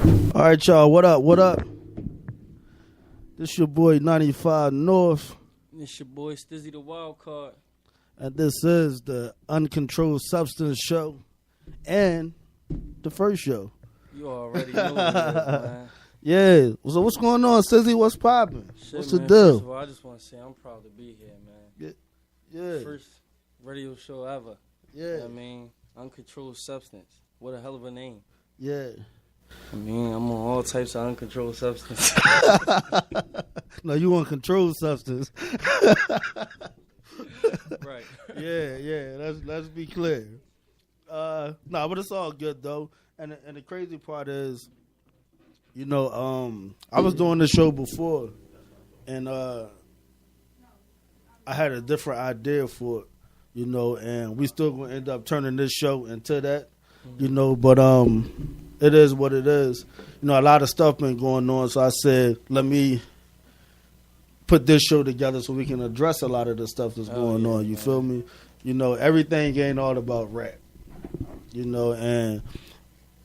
All right, y'all. What up? What up? This your boy 95 North, It's your boy Stizzy the Wild Card. and this is the Uncontrolled Substance Show and the first show. You already know what it is, man. Yeah. So what's going on, Sizzy? What's popping? Shit, What's man, the deal? First of all, I just want to say I'm proud to be here, man. Yeah. First radio show ever. Yeah. I mean, Uncontrolled Substance. What a hell of a name. Yeah. I mean, I'm on all types of uncontrolled substance. No, you want controlled substance. Right. Yeah. Let's be clear. But it's all good though. And the crazy part is, I was doing this show before, and I had a different idea for it, and we still gonna end up turning this show into that, but it is what it is. A lot of stuff been going on, so I said, let me put this show together so we can address a lot of the stuff that's going on. You feel me? Everything ain't all about rap. And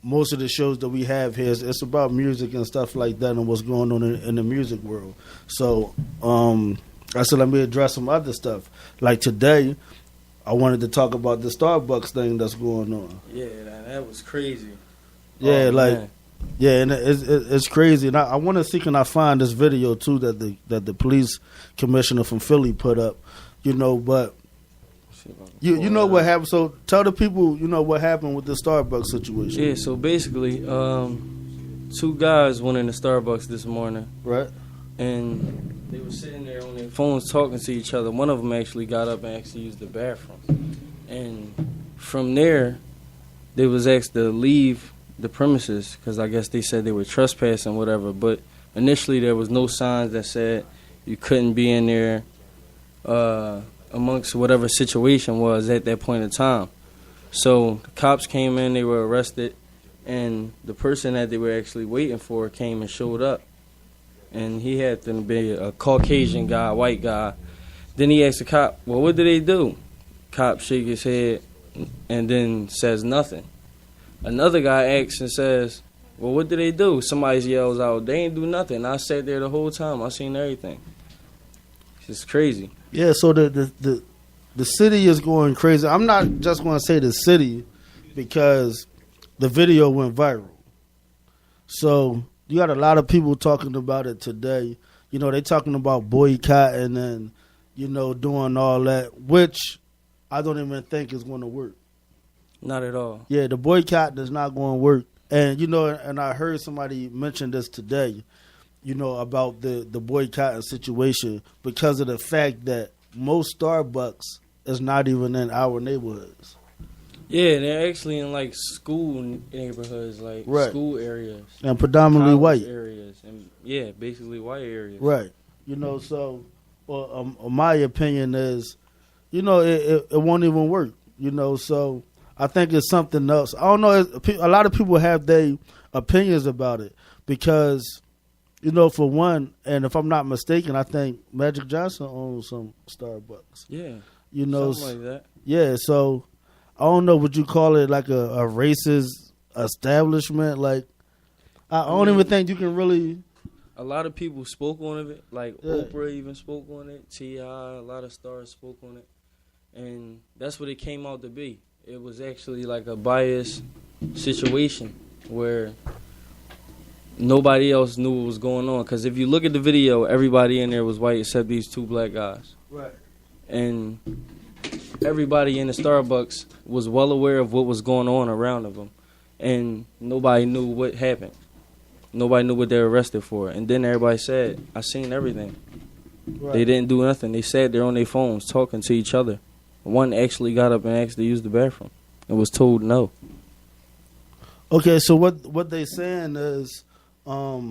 most of the shows that we have here, it's about music and stuff like that and what's going on in the music world. So I said, let me address some other stuff. Like today, I wanted to talk about the Starbucks thing that's going on. Yeah, that was crazy. Yeah, man. And it's crazy. And I want to see, can I find this video too that the police commissioner from Philly put up, but you know what happened. So tell the people, what happened with the Starbucks situation. Yeah, so basically, two guys went in the Starbucks this morning. Right. And they were sitting there on their phones talking to each other. One of them actually got up and actually used the bathroom. And from there, they was asked to leave the premises because I guess they said they were trespassing, whatever. But initially, there was no signs that said you couldn't be in there amongst whatever situation was at that point in time. So the cops came in, they were arrested, and the person that they were actually waiting for came and showed up. And he had to be a Caucasian guy, white guy. Then he asked the cop, well, what did they do? Cop shake his head and then says nothing. Another guy asks and says, well, what did they do? Somebody yells out, they ain't do nothing. I sat there the whole time. I seen everything. It's just crazy. Yeah, so the city is going crazy. I'm not just going to say the city because the video went viral. So you got a lot of people talking about it today. They talking about boycotting and, doing all that, which I don't even think is going to work. Not at all. Yeah, the boycott is not going to work. And, and I heard somebody mention this today, about the boycotting situation because of the fact that most Starbucks is not even in our neighborhoods. Yeah, they're actually in like school neighborhoods, like right. School areas. And predominantly white. Areas. And yeah, basically white areas. Right. So my opinion is, it won't even work. So I think it's something else. I don't know. A lot of people have their opinions about it because, for one, and if I'm not mistaken, I think Magic Johnson owns some Starbucks. Yeah. Something like that. Yeah. So I don't know. Would you call it like a racist establishment? Like, I don't even think you can really. A lot of people spoke on it. Like Oprah even spoke on it. T.I., a lot of stars spoke on it. And that's what it came out to be. It was actually like a biased situation where nobody else knew what was going on. Because if you look at the video, everybody in there was white except these two black guys. Right. And everybody in the Starbucks was well aware of what was going on around them. And nobody knew what happened. Nobody knew what they were arrested for. And then everybody said, I seen everything. Right. They didn't do nothing. They sat there on their phones talking to each other. One actually got up and asked to use the bathroom and was told no. Okay, so what they saying is that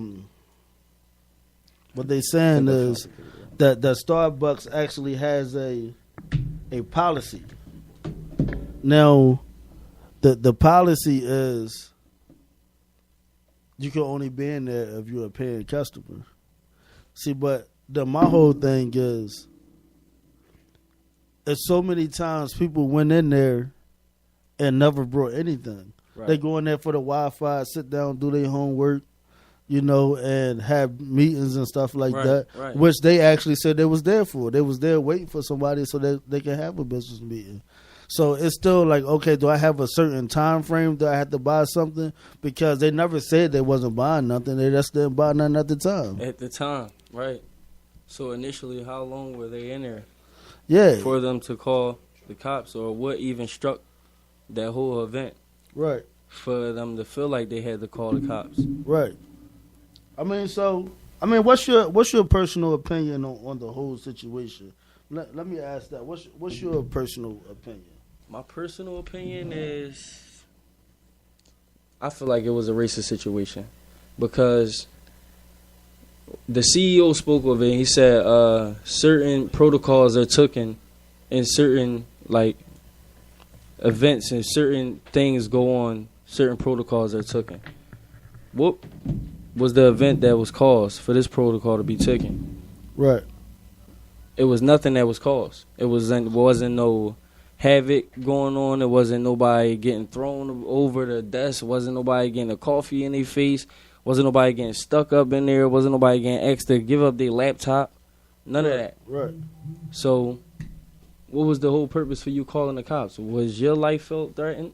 Starbucks actually has a policy. Now, the policy is you can only be in there if you're a paying customer. See, but my whole thing is, it's so many times people went in there and never brought anything. Right. They go in there for the Wi-Fi, sit down, do their homework, you know, and have meetings and stuff like that, right. which they actually said they was there for. They was there waiting for somebody so that they can have a business meeting. So it's still like, okay, do I have a certain time frame? Do I have to buy something? Because they never said they wasn't buying nothing. They just didn't buy nothing at the time. At the time, right. So initially, how long were they in there? Yeah. For them to call the cops, or what even struck that whole event? Right. For them to feel like they had to call the cops. Right. What's your personal opinion on the whole situation? Let me ask that. What's your personal opinion? My personal opinion is, I feel like it was a racist situation, because the CEO spoke of it. He said certain protocols are taken in certain like events, and certain things go on. Certain protocols are taken. What was the event that was caused for this protocol to be taken? Right. It was nothing that was caused. It wasn't no havoc going on. It wasn't nobody getting thrown over the desk. It wasn't nobody getting a coffee in their face. Wasn't nobody getting stuck up in there. Wasn't nobody getting asked to give up their laptop. None of that. Right. So, what was the whole purpose for you calling the cops? Was your life felt threatened?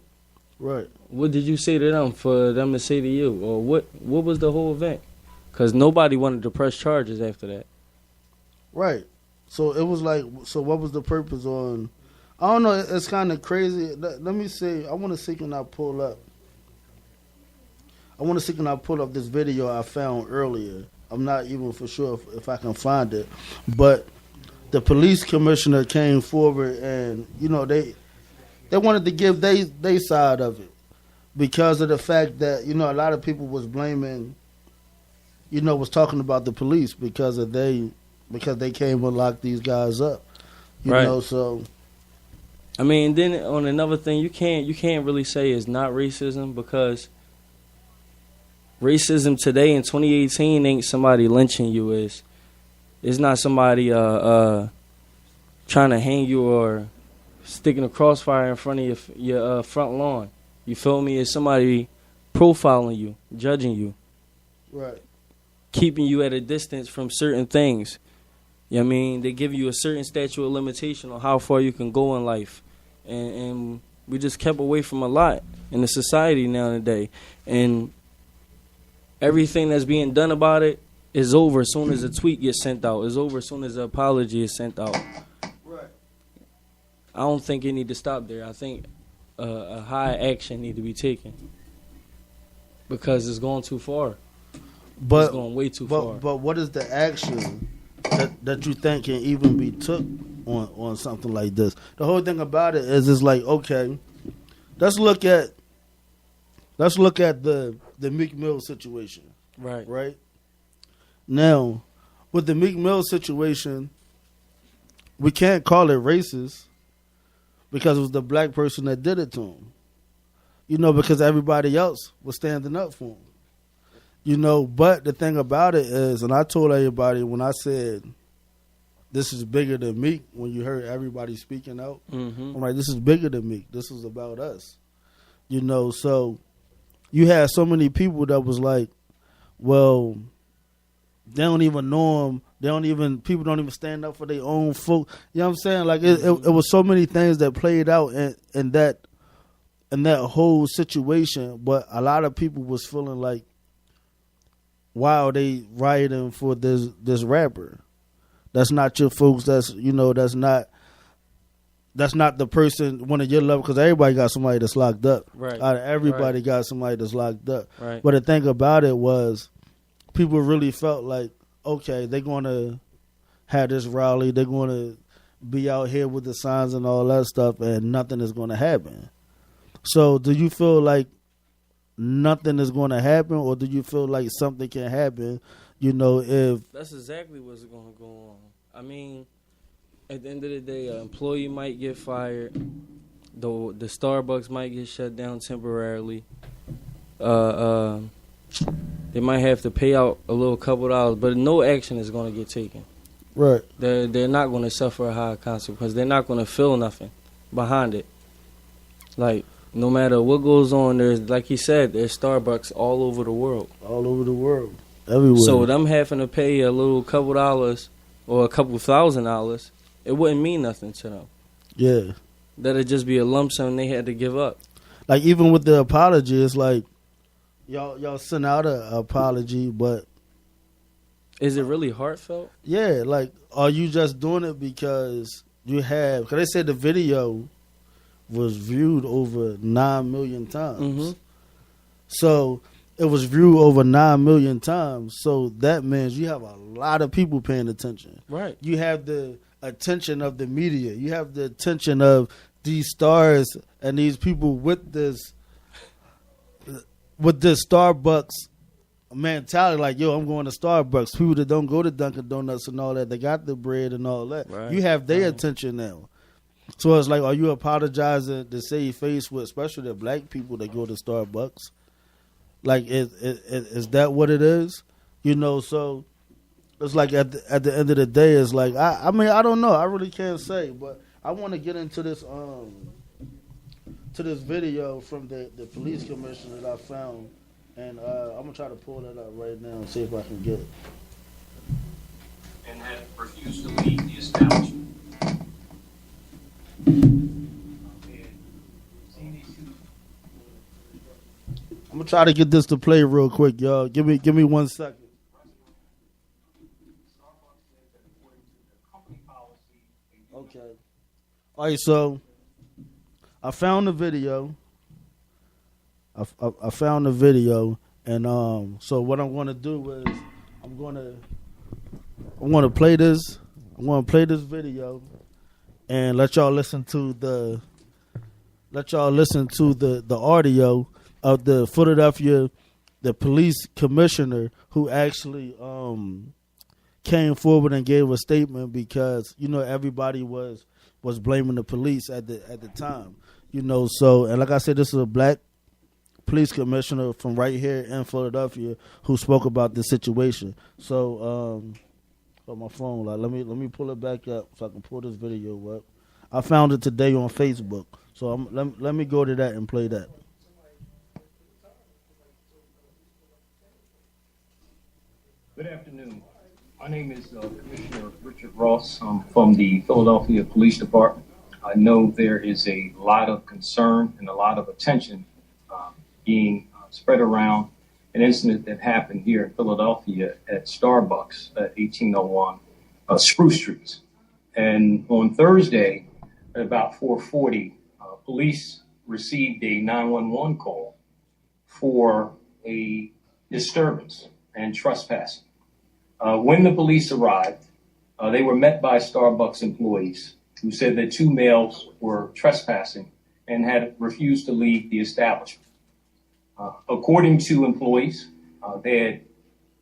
Right. What did you say to them for them to say to you? Or what was the whole event? Because nobody wanted to press charges after that. Right. So it was like, so what was the purpose on? I don't know. It's kind of crazy. Let me see. I want to see can I pull up this video I found earlier. I'm not even for sure if I can find it. But the police commissioner came forward and, you know, they wanted to give their side of it because of the fact that, you know, a lot of people was blaming, you know, was talking about the police because they came and locked these guys up. You know, so I mean, then on another thing, you can't really say it's not racism, because racism today in 2018 ain't somebody lynching you. It's not somebody trying to hang you or sticking a crossfire in front of your front lawn. You feel me? It's somebody profiling you, judging you, right, keeping you at a distance from certain things. You know what I mean? They give you a certain statute of limitation on how far you can go in life. And we just kept away from a lot in the society nowadays. And everything that's being done about it is over as soon as a tweet gets sent out. It's over as soon as an apology is sent out. right. I don't think it need to stop there. I think a high action need to be taken, because it's going too far. But it's going way too far. But what is the action that you think can even be took on something like this? The whole thing about it is, it's like, okay, let's look at the Meek Mill situation. Right. Now, with the Meek Mill situation, we can't call it racist because it was the black person that did it to him. You know, because everybody else was standing up for him. You know, but the thing about it is, and I told everybody when I said this is bigger than Meek, when you heard everybody speaking out, I'm like, this is bigger than Meek. This is about us. You know, so you had so many people that was like, well, they don't even know him. People don't even stand up for their own folk. You know what I'm saying? Like, it was so many things that played out in that whole situation, but a lot of people was feeling like, wow, they rioting for this rapper. That's not your folks. That's not the person, one of your lovers, because everybody got somebody that's locked up. Right. Everybody got somebody that's locked up. Right. But the thing about it was, people really felt like, okay, they're going to have this rally. They're going to be out here with the signs and all that stuff, and nothing is going to happen. So do you feel like nothing is going to happen, or do you feel like something can happen, you know, if... That's exactly what's going to go on. I mean, at the end of the day, an employee might get fired. The Starbucks might get shut down temporarily. They might have to pay out a little couple dollars, but no action is going to get taken. Right. They're not going to suffer a high consequence. They're not going to feel nothing behind it. Like, No matter what goes on, there's, like he said, there's Starbucks all over the world. All over the world. Everywhere. So them having to pay a little couple dollars or a couple $1,000, it wouldn't mean nothing to them. Yeah. That'd just be a lump sum they had to give up. Like, even with the apology, it's like, y'all send out an apology, but... Is it really heartfelt? Yeah, like, are you just doing it because you have... Because they said the video was viewed over 9 million times. Mm-hmm. So, it was viewed over 9 million times. So, that means you have a lot of people paying attention. Right. You have the attention of the media. You have the attention of these stars and these people with this Starbucks mentality, like, yo, I'm going to Starbucks. People that don't go to Dunkin' Donuts and all that, they got the bread and all that. Right. You have their attention now. So it's like, are you apologizing to save face with, especially the black people that go to Starbucks? Like, is that what it is? You know, so it's like at the end of the day, it's like, I mean, I don't know. I really can't say, but I want to get into this video from the police commissioner that I found, and I'm gonna try to pull that up right now and see if I can get it. And had refused to leave the establishment. I'm gonna try to get this to play real quick, y'all. Give me 1 second. Okay. All right, so I found the video. I found the video, and so what I'm gonna do is I'm gonna play this. I'm gonna play this video, and let y'all listen to the audio of the Philadelphia, the police commissioner who actually came forward and gave a statement, because you know everybody was blaming the police at the time, you know. So, and like I said, this is a black police commissioner from right here in Philadelphia who spoke about the situation. So, on my phone, like let me pull it back up so I can pull this video up. I found it today on Facebook, so let me go to that and play that. Good afternoon. My name is Commissioner Richard Ross. I'm from the Philadelphia Police Department. I know there is a lot of concern and a lot of attention being spread around an incident that happened here in Philadelphia at Starbucks at 1801 Spruce Street. And on Thursday at about 4:40, police received a 911 call for a disturbance and trespassing. When the police arrived, they were met by Starbucks employees who said that two males were trespassing and had refused to leave the establishment. According to employees, they had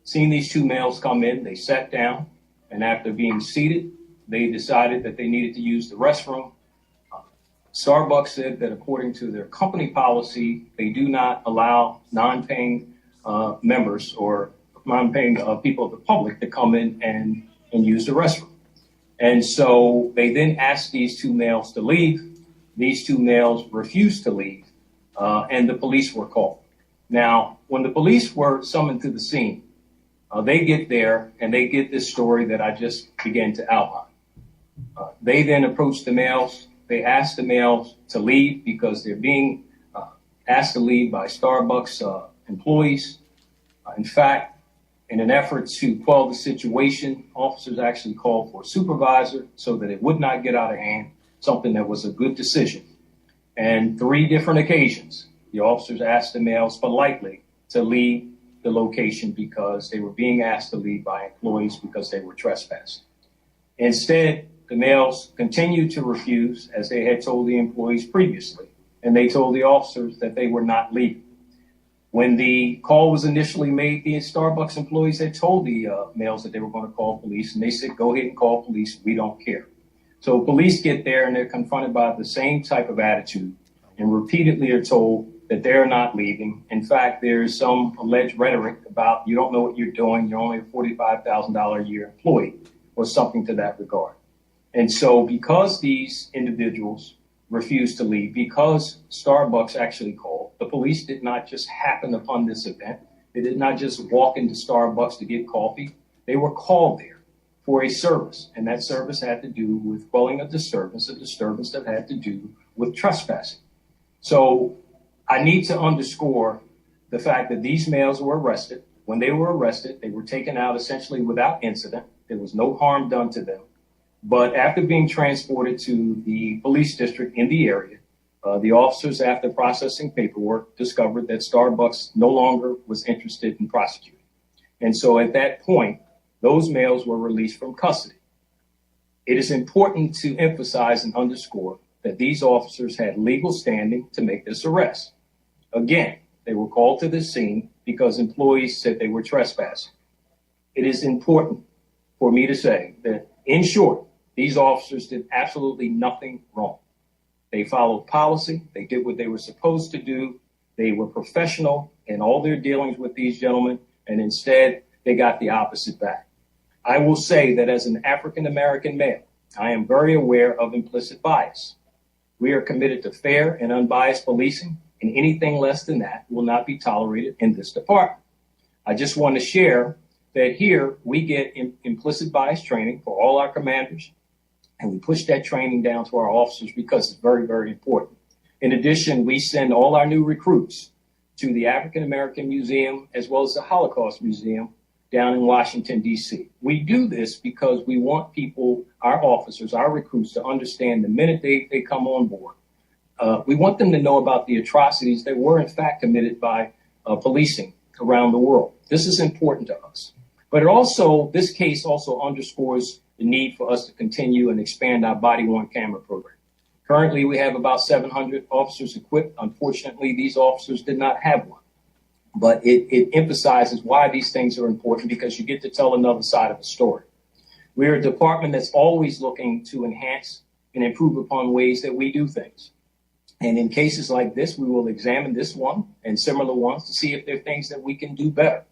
seen these two males come in, they sat down, and after being seated, they decided that they needed to use the restroom. Starbucks said that according to their company policy, they do not allow non-paying members or non-paying people of the public to come in and use the restroom. And so they then asked these two males to leave. These two males refused to leave, and the police were called. Now, when the police were summoned to the scene, they get there and they get this story that I just began to outline. They then approached the males. They asked the males to leave because they're being asked to leave by Starbucks employees. In fact, in an effort to quell the situation, officers actually called for a supervisor so that it would not get out of hand, something that was a good decision. And 3 different occasions, the officers asked the males politely to leave the location because they were being asked to leave by employees because they were trespassing. Instead, the males continued to refuse, as they had told the employees previously, and they told the officers that they were not leaving. When the call was initially made, the Starbucks employees had told the males that they were going to call police, and they said, go ahead and call police, we don't care. So police get there and they're confronted by the same type of attitude and repeatedly are told that they're not leaving. In fact, there's some alleged rhetoric about you don't know what you're doing, you're only a $45,000 a year employee, or something to that regard. And so because these individuals refused to leave because Starbucks actually called. The police did not just happen upon this event. They did not just walk into Starbucks to get coffee. They were called there for a service, and that service had to do with quelling a disturbance that had to do with trespassing. So I need to underscore the fact that these males were arrested. When they were arrested, they were taken out essentially without incident. There was no harm done to them. But after being transported to the police district in the area, the officers, after processing paperwork, discovered that Starbucks no longer was interested in prosecuting. And so at that point, those males were released from custody. It is important to emphasize and underscore that these officers had legal standing to make this arrest. Again, they were called to the scene because employees said they were trespassing. It is important for me to say that, in short, these officers did absolutely nothing wrong. They followed policy. They did what they were supposed to do. They were professional in all their dealings with these gentlemen, and instead, they got the opposite back. I will say that as an African-American male, I am very aware of implicit bias. We are committed to fair and unbiased policing, and anything less than that will not be tolerated in this department. I just want to share that here we get implicit bias training for all our commanders, and we push that training down to our officers because it's very, very important. In addition, we send all our new recruits to the African American Museum as well as the Holocaust Museum down in Washington, D.C. We do this because we want people, our officers, our recruits, to understand the minute they come on board. We want them to know about the atrocities that were in fact committed by policing around the world. This is important to us. But this case also underscores the need for us to continue and expand our body-worn camera program. Currently, we have about 700 officers equipped. Unfortunately, these officers did not have one. But it emphasizes why these things are important, because you get to tell another side of the story. We're a department that's always looking to enhance and improve upon ways that we do things. And in cases like this, we will examine this one and similar ones to see if there are things that we can do better.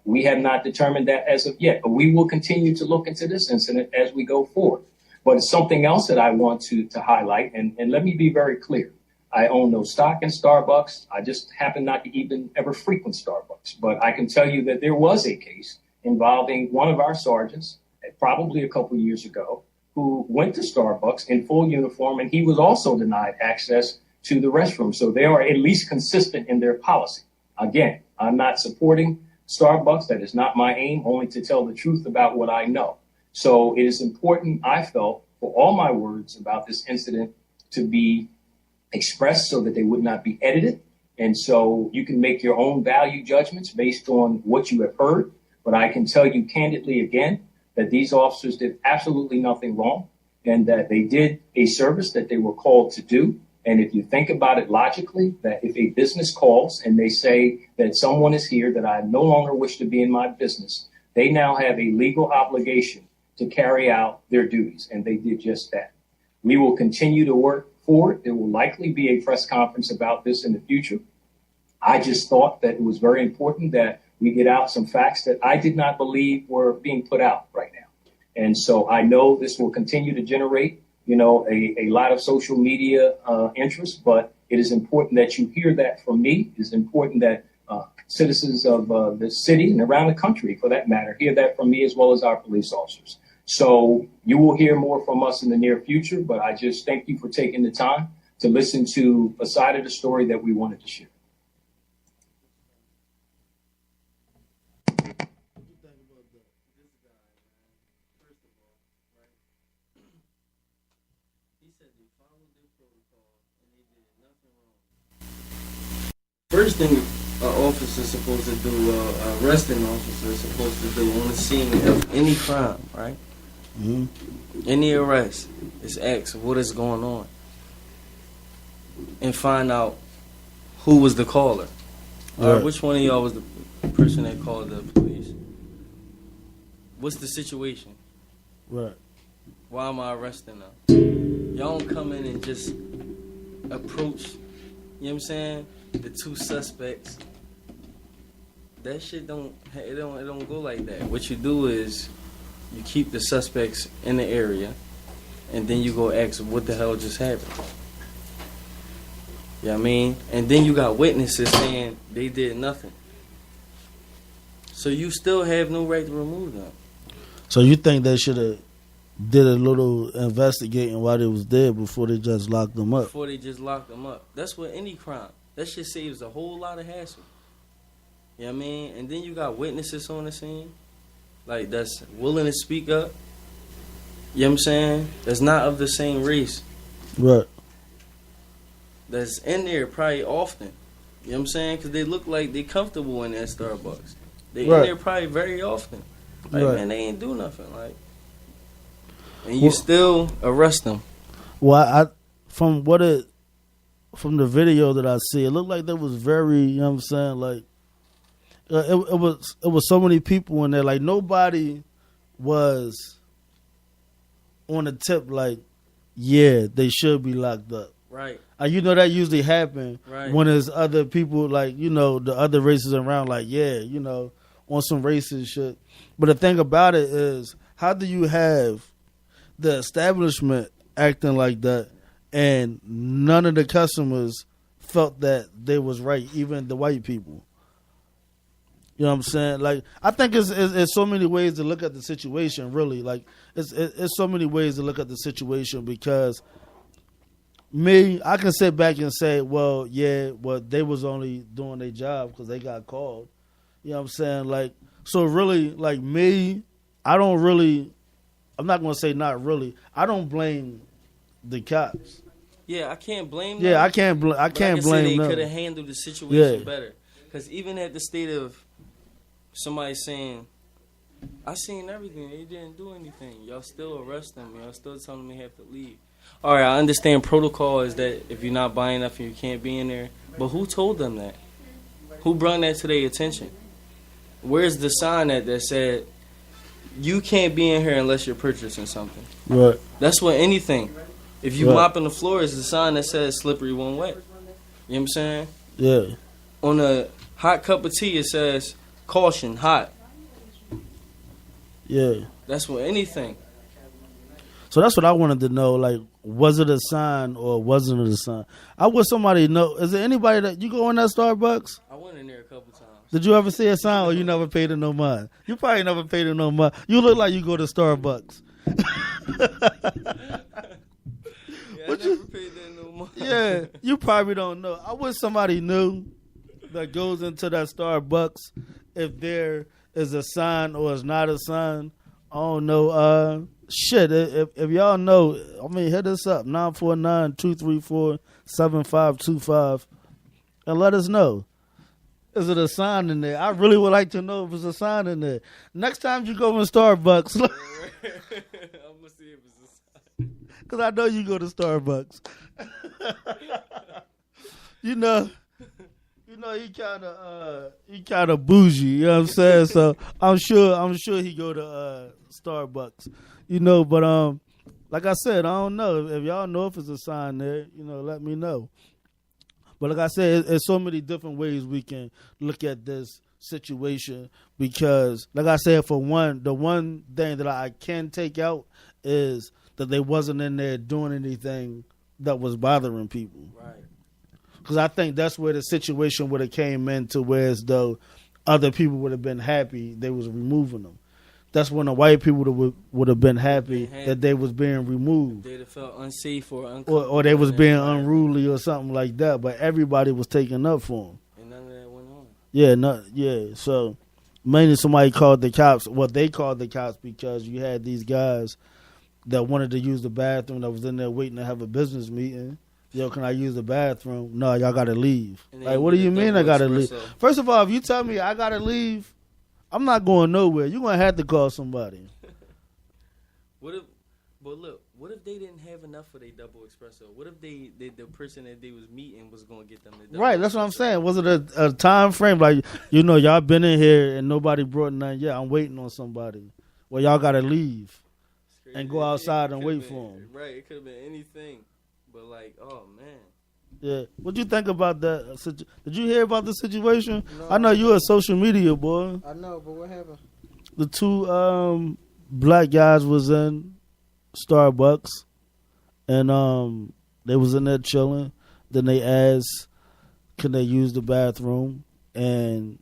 We have not determined that as of yet, but we will continue to look into this incident as we go forward. But it's something else that I want to highlight, and let me be very clear. I own no stock in Starbucks. I just happen not to even ever frequent Starbucks. But I can tell you that there was a case involving one of our sergeants, probably a couple years ago, who went to Starbucks in full uniform, and he was also denied access to the restroom. So they are at least consistent in their policy. Again, I'm not supporting Starbucks. That is not my aim, only to tell the truth about what I know. So it is important, I felt, for all my words about this incident to be expressed so that they would not be edited. And so you can make your own value judgments based on what you have heard. But I can tell you candidly again that these officers did absolutely nothing wrong, and that they did a service that they were called to do. And if you think about it logically, that if a business calls and they say that someone is here that I no longer wish to be in my business, they now have a legal obligation to carry out their duties. And they did just that. We will continue to work forward. There will likely be a press conference about this in the future. I just thought that it was very important that we get out some facts that I did not believe were being put out right now. And so I know this will continue to generate, a lot of social media interest, but it is important that you hear that from me. It is important that citizens of the city and around the country, for that matter, hear that from me as well as our police officers. So you will hear more from us in the near future, but I just thank you for taking the time to listen to a side of the story that we wanted to share. First thing an officer is supposed to do, arresting officer is supposed to do on the scene of any crime, right? Mm-hmm. Any arrest is ask what is going on and find out who was the caller. Right. Which one of y'all was the person that called the police? What's the situation? Right. Why am I arresting them? Y'all don't come in and just approach, you know what I'm saying, the two suspects. That shit don't go like that. What you do is you keep the suspects in the area, and then you go ask what the hell just happened. You know what I mean? And then you got witnesses saying they did nothing. So you still have no right to remove them. So you think they should have did a little investigating while they was there before they just locked them up? Before they just locked them up. That's what any crime. That shit saves a whole lot of hassle. You know what I mean? And then you got witnesses on the scene. Like, that's willing to speak up. You know what I'm saying? That's not of the same race. Right. That's in there probably often. You know what I'm saying? Because they look like they comfortable in that Starbucks. They Right. in there probably very often. Like, Right. man, they ain't do nothing. Like, and you still arrest them. Well, from the video that I see, it looked like there was very, you know what I'm saying, like it was so many people in there. Like nobody was on the tip. Like, yeah, they should be locked up. Right. You know that usually happen Right. when there's other people, like, you know, the other races around, like, yeah, you know, on some racist shit. But the thing about it is, how do you have the establishment acting like that and none of the customers felt that they was right, even the white people? You know what I'm saying? Like, I think it's so many ways to look at the situation, really. Like, it's so many ways to look at the situation because I can sit back and say, well, yeah, well, they was only doing their job because they got called. You know what I'm saying? Like, so really, like me, I'm not going to say not really. I don't blame the cops. Yeah, I can't blame them. Yeah, I can't blame They them. could have handled the situation better. Because even at the state of somebody saying, I seen everything, they didn't do anything, y'all still arrest them, y'all still tell them they have to leave. All right, I understand protocol is that if you're not buying nothing, you can't be in there. But who told them that? Who brought that to their attention? Where's the sign that said, you can't be in here unless you're purchasing something? Right. That's what anything. If you Right. mopping the floor, it's the sign that says slippery when wet. You know what I'm saying? Yeah. On a hot cup of tea, it says caution, hot. Yeah. That's what anything. So that's what I wanted to know. Like, was it a sign or wasn't it a sign? I wish somebody know. Is there anybody that you go in that Starbucks? I went in there a couple times. Did you ever see a sign or you never paid it no mind? You probably never paid it no mind. You look like you go to Starbucks. I never paid that no mind. Yeah, you probably don't know. I wish somebody knew that goes into that Starbucks if there is a sign or is not a sign. I don't know. Shit, if y'all know, I mean, hit us up, 949-234-7525, and let us know. Is it a sign in there? I really would like to know if it's a sign in there. Next time you go in Starbucks, I'm gonna see if it's a sign. because I know you go to Starbucks. you know he kind of bougie. You know what I'm saying? So I'm sure he go to Starbucks. You know, but like I said, I don't know if y'all know if it's a sign there. You know, let me know. But like I said, there's so many different ways we can look at this situation because, like I said, for one, the one thing that I can take out is that they wasn't in there doing anything that was bothering people. Right. Because I think that's where the situation would have came into, where as though other people would have been happy they was removing them. That's when the white people would have been happy that they was being removed. They'd have felt unsafe or uncomfortable. Or they was being unruly or something like that. But everybody was taking up for them. And none of that went on. Yeah. So mainly somebody called the cops. Well, they called the cops because you had these guys that wanted to use the bathroom that was in there waiting to have a business meeting. Yo, can I use the bathroom? No, y'all got to leave. Like, what do you mean I got to leave? First of all, if you tell me I got to leave, I'm not going nowhere. You're going to have to call somebody. What if they didn't have enough for their double espresso? What if the person that they was meeting was going to get them the double Right, that's what I'm saying. Was it a time frame? Like, y'all been in here and nobody brought none yet. I'm waiting on somebody. Well, y'all got to leave and go outside and wait for them. Right, it could have been anything. But like, oh, man. Yeah. What'd you think about that? Did you hear about the situation? No. I know you a social media boy. I know, but what happened? The two black guys was in Starbucks, and they was in there chilling. Then they asked, can they use the bathroom? And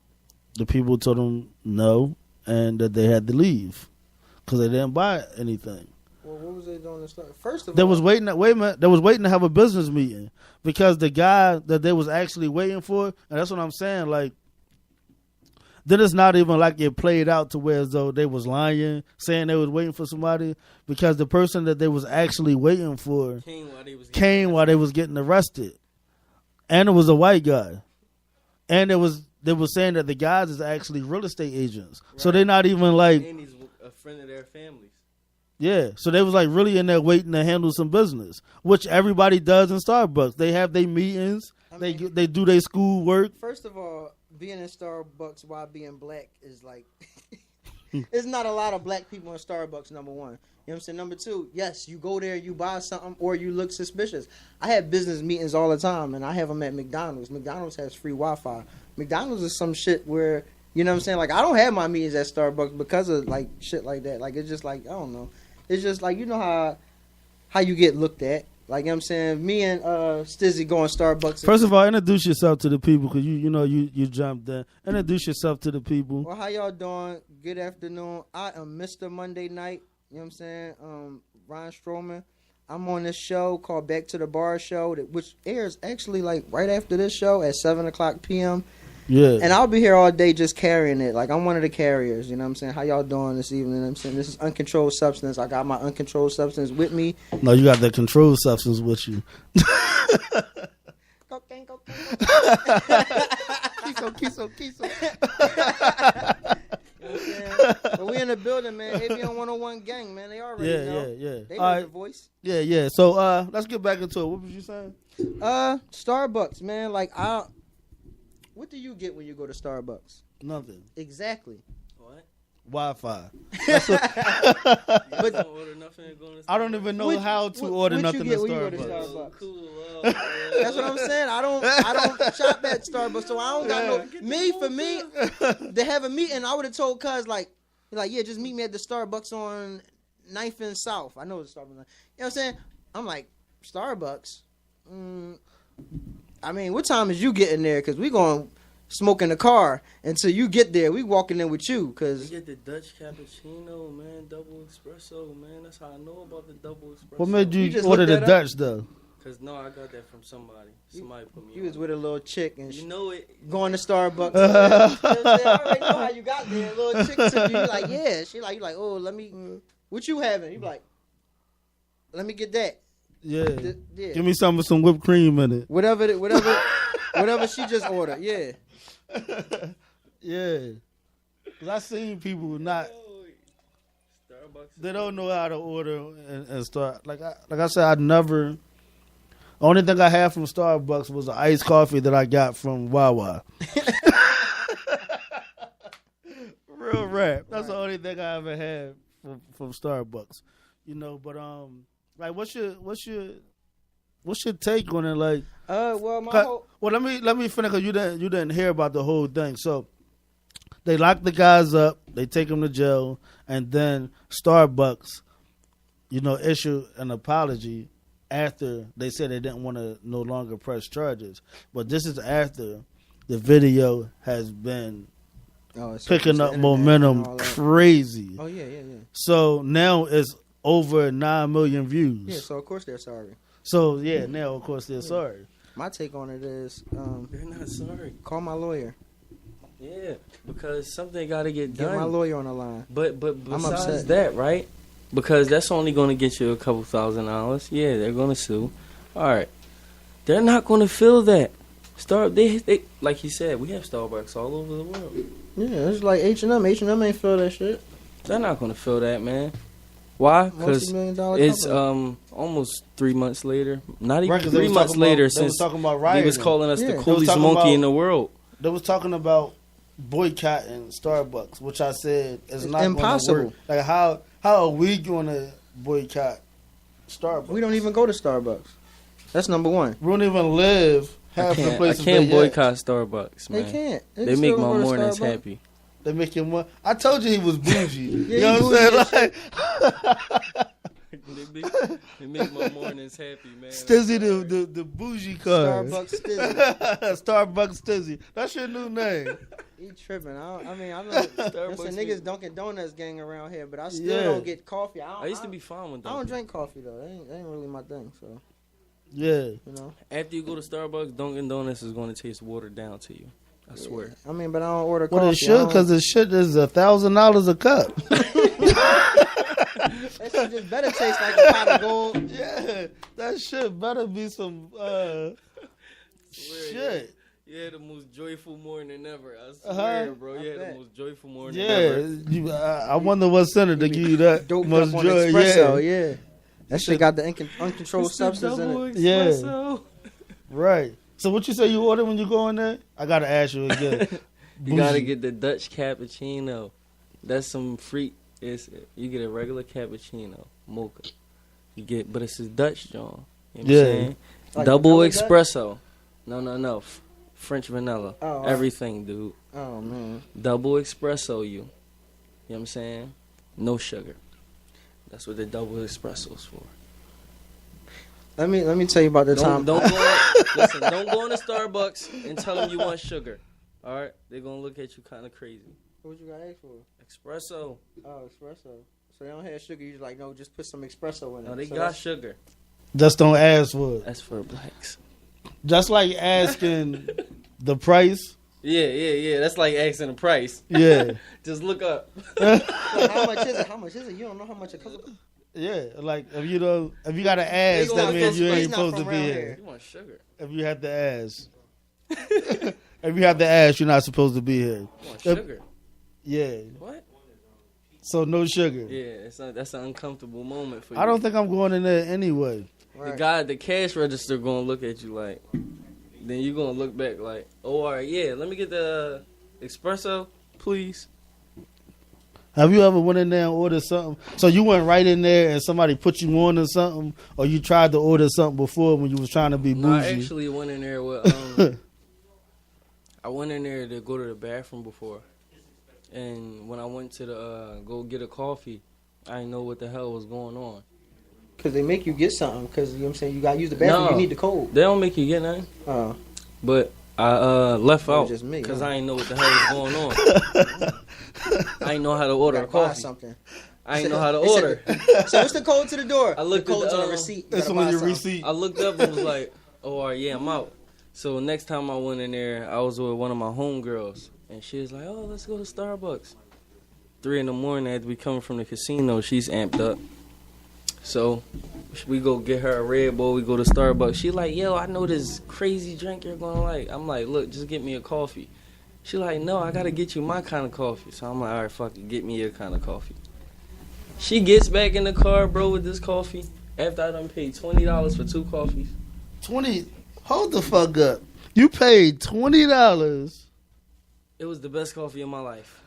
the people told them no, and that they had to leave because they didn't buy anything. Well, what was they doing to start? First of They all, was waiting. Wait a minute. They was waiting to have a business meeting because the guy that they was actually waiting for, and that's what I'm saying. Like, then it's not even like it played out to where as though they was lying, saying they was waiting for somebody, because the person that they was actually waiting for came while they was getting arrested, and it was a white guy, and they was saying that the guys is actually real estate agents, right. So they're not even like, and he's a friend of their families. Yeah, so they was like really in there waiting to handle some business, which everybody does in Starbucks. They have their meetings, they do their school work. First of all, being in Starbucks while being black is like, there's not a lot of black people in Starbucks, number one. You know what I'm saying? Number two, yes, you go there, you buy something, or you look suspicious. I have business meetings all the time, and I have them at McDonald's. McDonald's has free Wi-Fi. McDonald's is some shit where, you know what I'm saying? Like, I don't have my meetings at Starbucks because of, like, shit like that. Like, it's just like, I don't know. It's just like, you know how you get looked at. Like, you know what I'm saying? Me and Stizzy go in Starbucks. First of all, introduce yourself to the people, because you jumped in. Introduce yourself to the people. Well, how y'all doing? Good afternoon. I am Mr. Monday Night. You know what I'm saying? Ron Stroman. I'm on this show called Back to the Bar Show, which airs actually like right after this show at 7 o'clock p.m. Yeah. And I'll be here all day just carrying it. Like, I'm one of the carriers, you know what I'm saying? How y'all doing this evening? You know what I'm saying? This is Uncontrolled Substance. I got my Uncontrolled Substance with me. No, you got the controlled substance with you. Cocaine. Kiso. You know what I'm saying? But we in the building, man. Avion 101 gang, man. They already know. Yeah. They know the voice. Yeah. So let's get back into it. What was you saying? Starbucks, man. Like, what do you get when you go to Starbucks? Nothing. Exactly. What? Wi-Fi. But don't order nothing and go to Starbucks? I don't even know how to order nothing at Starbucks. Oh, cool. That's what I'm saying. I don't shop at Starbucks, so I don't got no. For me, to have a meeting, I would have told cuz like, yeah, just meet me at the Starbucks on 9th and South. I know it's Starbucks. You know what I'm saying? I'm like, Starbucks? I mean, what time is you getting there? Because we going to smoke in the car until you get there. We walking in with you. Cause you get the Dutch cappuccino, man, double espresso, man. That's how I know about the double espresso. What made you order the Dutch, though? Because, no, I got that from somebody. Somebody put me on. You was with a little chick. And you know it. Going to Starbucks. You know what I'm saying? I already know how you got there. A little chick took you. You like, yeah. She like, you like, oh, let me, what you having? You like, let me get that. Yeah. Give me some with some whipped cream in it. Whatever she just ordered. Yeah. Yeah. Because I seen people not. Starbucks. They don't know how to order and start. Like I said, I never. The only thing I had from Starbucks was an iced coffee that I got from Wawa. Real rap. That's the only thing I ever had from Starbucks. You know, but like, what's your take on it? Like, well, let me finish, because you didn't hear about the whole thing. So they lock the guys up, they take them to jail, and then Starbucks, issue an apology after they said they didn't want to no longer press charges. But this is after the video has been picking up momentum crazy. Oh yeah. So now it's over 9 million views. Yeah, so of course they're sorry. So yeah, now of course they're sorry. My take on it is, they're not sorry. Call my lawyer. Yeah, because something got to get done. Get my lawyer on the line. But besides that, right? Because that's only going to get you a couple $1,000. Yeah, they're going to sue. All right, they're not going to feel that. They like he said, we have Starbucks all over the world. Yeah, it's like H&M. H&M ain't feel that shit. They're not going to feel that, man. Why? Because it's almost 3 months later. Not even 3 months later since he was calling us the coolest monkey in the world. They was talking about boycotting Starbucks, which I said is not impossible. Like, how are we going to boycott Starbucks? We don't even go to Starbucks. That's number one. We don't even live half the places. I can't boycott Starbucks, man. They can't. They make my mornings happy. They make him more. I told you he was bougie. You know what I'm saying? Like, they make my mornings happy, man. Stizzy, the bougie card. Starbucks Stizzy. Starbucks Stizzy. That's your new name. He tripping. I know there's some niggas Dunkin' Donuts gang around here, but I still don't get coffee. I used to be fine with that. I don't drink coffee though. That ain't really my thing. So yeah, you know. After you go to Starbucks, Dunkin' Donuts is going to taste watered down to you. I swear. I mean, but I don't order coffee. Well, it should, because the shit is $1,000 a cup. That shit just better taste like a pot of gold. Yeah, that shit better be some shit. Yeah, the most joyful morning ever. I swear, bro. Yeah, the most joyful morning ever. I wonder what center to give you that Doped much up on joy. espresso, yeah. That shit got the uncontrolled substance in it. Espresso. Yeah. Right. So what you say you order when you go in there? I gotta ask you again. You gotta get the Dutch cappuccino. That's some freak. You get a regular cappuccino, mocha. But it's a Dutch John. You know what I'm saying? Like double vanilla espresso. No. French vanilla. Oh, everything, dude. Oh man. Double espresso you. You know what I'm saying? No sugar. That's what the double espresso's for. Let me tell you about the time. Don't go into Starbucks and tell them you want sugar. All right? They're going to look at you kind of crazy. What you got to ask for? Espresso. Oh, espresso. So they don't have sugar. You're just like, no, just put some espresso in it. No, they so got sugar. Just don't ask for it. That's for blacks. Just like asking the price. Yeah. That's like asking the price. Yeah. Just look up. So how much is it? How much is it? You don't know how much it costs. Yeah, like if you gotta ask, that means you ain't supposed to be here. You want sugar? If you have to ask, if you have to ask, you're not supposed to be here. You want sugar? Yeah. What? So no sugar. Yeah, that's an uncomfortable moment for you. I don't think I'm going in there anyway. Right. The cash register gonna look at you like. Then you gonna look back like, oh, all right, yeah, let me get the espresso, please. Have you ever went in there and ordered something? So you went right in there and somebody put you on to something, or you tried to order something before when you was trying to be bougie? No, I actually went in there with. I went in there to go to the bathroom before, and when I went to the go get a coffee, I didn't know what the hell was going on. Because they make you get something. Because, you know what I'm saying, you got to use the bathroom. No, You need the code. They don't make you get nothing. Oh. But I left out just me, because huh? I didn't know what the hell was going on. I didn't know how to order a Buy coffee. something. I didn't know how to order. So what's the code to the door? I looked the at code's the, on the receipt. You It's gotta on buy your something. receipt. I looked up and was like, oh, all right, yeah, I'm out. So next time I went in there, I was with one of my homegirls. And she was like, oh, let's go to Starbucks. 3 in the morning after we coming from the casino, she's amped up. So we go get her a Red Bull. We go to Starbucks. She like, yo, I know this crazy drink you're going to like. I'm like, look, just get me a coffee. She like, no, I got to get you my kind of coffee. So I'm like, all right, fuck it, get me your kind of coffee. She gets back in the car, bro, with this coffee. After I done paid $20 for 2 coffees. 20. Hold the fuck up. You paid $20. It was the best coffee of my life.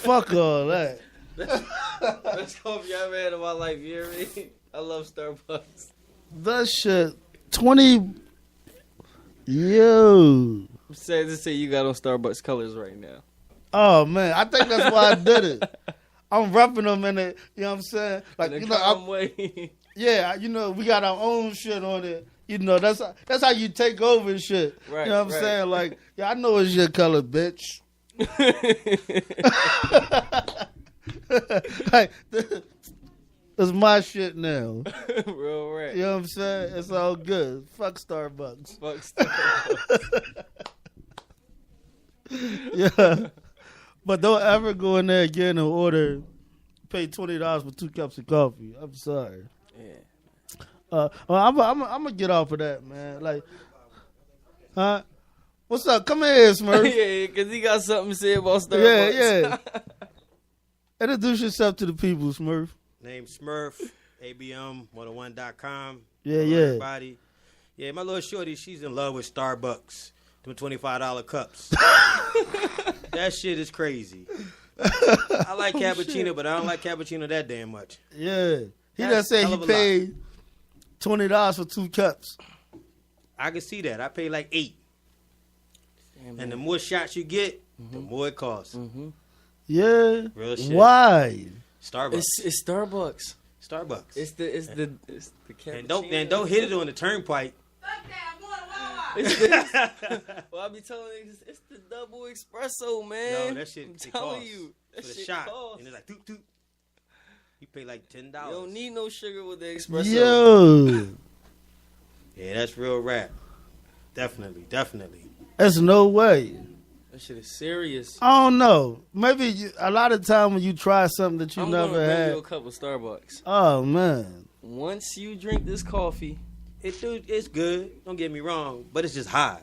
Fuck all that. Best coffee I've ever had in my life. You hear me? I love Starbucks. That shit. 20. Yo. I'm sad to say you got on Starbucks colors right now. Oh man, I think that's why I did it. I'm repping them in it. You know what I'm saying? Like, In a you know, calm way. yeah, you know, we got our own shit on it. You know, that's how you take over and shit. Right, you know what I'm right. saying? Like, yeah, I know it's your color, bitch. Like, it's my shit now. Real right. You know what I'm saying? It's all good. Fuck Starbucks. Fuck Starbucks. Yeah. But don't ever go in there again and order, pay $20 for 2 cups of coffee. I'm sorry. Yeah. I'm gonna get off of that, man. Like, huh? What's up? Come here, Smurf. Yeah, because he got something to say about Yeah, Starbucks. yeah. Introduce yourself to the people, Smurf. Name Smurf, ABM101.com. Yeah, Hello, yeah. Everybody. Yeah, my little shorty, she's in love with Starbucks. Them $25 cups. That shit is crazy. I like cappuccino, but I don't like cappuccino that damn much. Yeah. He That's just said hell he of a paid $20 for 2 cups. I can see that. I pay like 8. Damn, And the man. more shots you get, the more it costs. Yeah. Real shit. Why? Starbucks. It's Starbucks. Starbucks. It's the cappuccino. And don't hit it on the turnpike. Well, I be telling niggas, it's the double espresso, man. No, that shit. I'm it telling costs you, that for the shit shot, costs. and it's like doot doot. You pay like $10. You don't need no sugar with the espresso. Yo, Yeah, that's real rap. Definitely. there's no way. That shit is serious. I don't know. Maybe a lot of time when you try something that you I'm never gonna bring had. you a cup of Starbucks. Oh man, Once you drink this coffee, It's good. Don't get me wrong, but it's just high.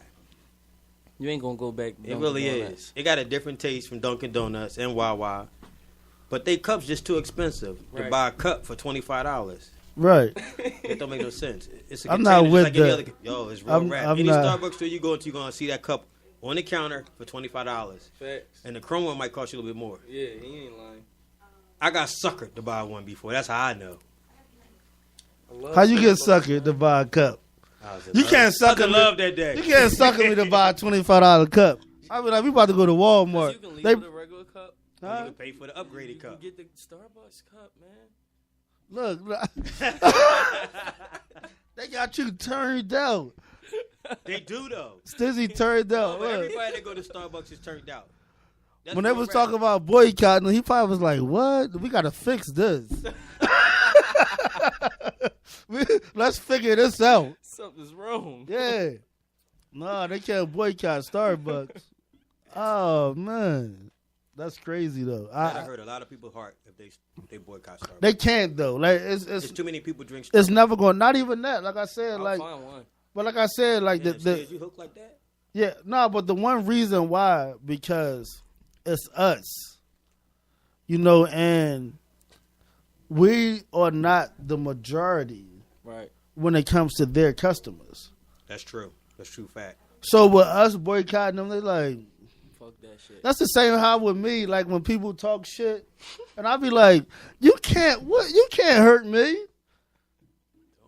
you ain't gonna go back. It really is. It got a different taste from Dunkin' Donuts and Wawa, but they cups just too expensive to Right. buy a cup for $25. right? It don't make no sense. It's a I'm container not just with like any that. other. Yo, it's real I'm rap. not- Any Starbucks store you go into, you're gonna see that cup on the counter for $25, Facts. and the chrome one might cost you a little bit more. Yeah, he ain't lying. I got suckered to buy one before. That's how I know. I love How you get Starbucks. suckered to buy a cup? I was in You love. can't I was sucker in me. love that day. You can't sucker me to buy a $25 cup. I be like, we about to go to 'Cause Walmart. you can leave They, with a regular cup. You huh? can pay for the You upgraded can cup. get the Starbucks cup, man. look, they got you turned out. They do though. Stizzy turned No, out. but Look. everybody that go to Starbucks is turned out. That's When they real was rap. talking about boycotting, he probably was like, "What? We gotta fix this. Let's figure this out." Something's wrong. Yeah. No, they can't boycott Starbucks. Oh man, that's crazy though. That'll hurt a lot of people's heart if they boycott Starbucks. They can't though. Like It's it's too many people drink Starbucks. it's never going. Not even that. Like I said, I'll like find one. but like I said, like Damn, the Sid, you hook like that? yeah no. But the one reason why because it's us, and we are not the majority Right. when it comes to their customers. That's true. That's true fact. So with us boycotting them, they like Fuck that shit. that's the same how with me. Like when people talk shit, and I be like, you can't hurt me. The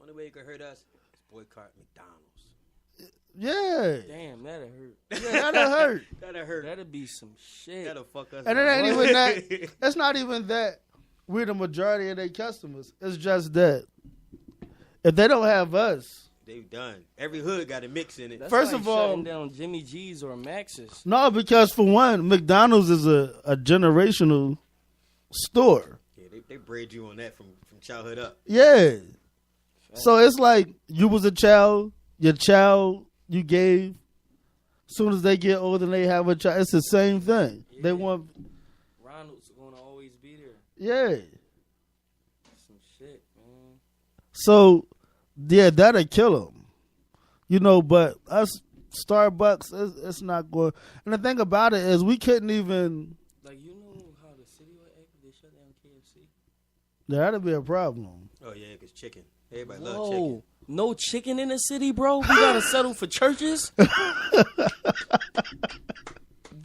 only way you can hurt us is boycott McDonald's. Yeah, Damn, that'll hurt. yeah, that'll hurt. That'll hurt. That'll be some shit. That'll fuck us And it up. ain't even that. It's not even that we're the majority of their customers. It's just that if they don't have us, They done. Every hood got a mix in it. That's First like of all- shutting down Jimmy G's or Max's. no, because for one, McDonald's is a generational store. Yeah, they braid you on that from childhood up. Yeah. So it's like you was a child, your child you gave. Soon as they get older and they have a child, it's the same thing. Yeah. They want, Ronald's gonna always be there. yeah. Some shit, man. So, yeah, that'll kill them. But us, Starbucks, it's not going. And the thing about it is we couldn't even, Like, you know how the city would act if they shut down KFC? that'll be a problem. Oh yeah, cause chicken. Everybody love chicken. Whoa. No chicken in the city, bro? We gotta settle for churches?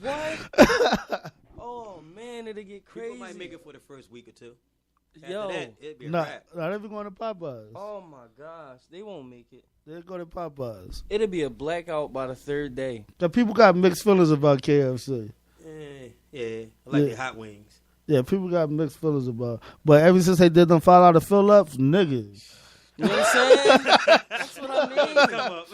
What? Oh, man, it'll get crazy. People might make it for the first week or two. After Yo. that, it'd be a Nah, wrap. they be going to Popeyes. Oh, my gosh. They won't make it. They go to Popeyes. It'll be a blackout by the third day. The people got mixed feelings about KFC. Yeah, I like Yeah. the hot wings. Yeah, people got mixed feelings about. But ever since they did them $5 fill ups, niggas. You know what I'm saying? That's what I mean. Come up.